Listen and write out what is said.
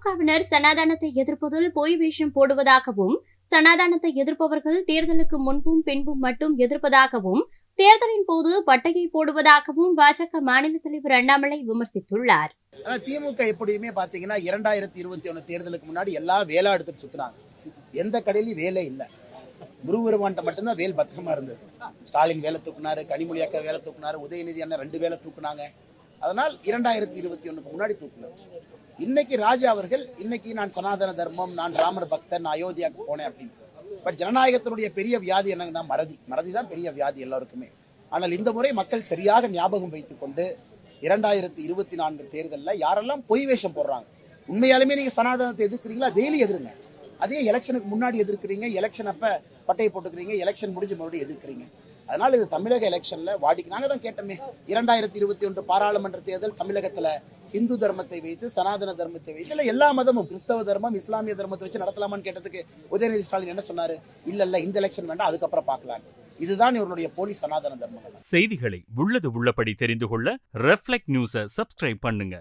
திமுகவினர் சனாதனத்தை எதிர்ப்பதில் பொய் வேஷம் போடுவதாகவும், சனாதனத்தை எதிர்ப்பவர்கள் தேர்தலுக்கு முன்பும் பின்பும் மட்டும் எதிர்ப்பதாகவும், தேர்தலின் போது பட்டையை போடுவதாகவும் பாஜக மாநில தலைவர் அண்ணாமலை விமர்சித்துள்ளார். திமுக எப்படியுமே பாத்தீங்கன்னா 2021 தேர்தலுக்கு முன்னாடி எல்லாம் வேலா எடுத்துட்டு சுத்தினாங்க. எந்த கடையிலயும் வேலை இல்லை. முருகருமான்ட்ட மட்டும்தான் வேல் பத்திரமா இருந்தது. ஸ்டாலின் வேலை தூக்குனாரு, கனிமொழி அக்கா வேலை தூக்குனாரு, உதயநிதி அண்ணன் 2 வேலை தூக்குனாங்க. அதனால் 2021 முன்னாடி தூக்குனாரு. இன்னைக்கு ராஜா அவர்கள் இன்னைக்கு நான் சனாதன தர்மம், நான் ராமர் பக்தன், நான் அயோத்தியாவுக்கு போனேன் அப்படின்னு. பட் ஜனநாயகத்தினுடைய பெரிய வியாதி என்னங்கன்னா மறதி தான் பெரிய வியாதி எல்லாருக்குமே. ஆனால் இந்த முறை மக்கள் சரியாக ஞாபகம் வைத்துக் கொண்டு 2024 தேர்தலில் யாரெல்லாம் பொய் வேஷம் போடுறாங்க, உண்மையாலுமே நீங்க சனாதனத்தை எதிர்க்கிறீங்களா டெய்லி எதிருங்க. அதே எலெக்ஷனுக்கு முன்னாடி எதிர்க்கிறீங்க, எலெக்ஷன் அப்ப பட்டையை போட்டுக்கிறீங்க, எலெக்ஷன் முடிஞ்ச மறுபடியும் எதிர்க்கிறீங்க. அதனால இது தமிழக எலெக்ஷன்ல வாடிக்கை நாங்க தான் கேட்டோமே. 2021 பாராளுமன்ற தேர்தல் தமிழகத்துல இந்து தர்மத்தை வைத்து, சனாதன தர்மத்தை வைத்து, இல்ல எல்லா மதமும், கிறிஸ்தவ தர்மம், இஸ்லாமிய தர்மத்தை வச்சு நடத்தலாமான்னு கேட்டதுக்கு உதயநிதி ஸ்டாலின் என்ன சொன்னாரு? இல்ல இந்த எலெக்ஷன் வேண்டாம், அதுக்கப்புறம் பார்க்கலாம். இதுதான் இவருடைய போலி சனாதன தர்மம். செய்திகளை உள்ளது உள்ளபடி தெரிந்து கொள்ள ரெஃப்ளெக்ட் நியூஸை சப்ஸ்கிரைப் பண்ணுங்க.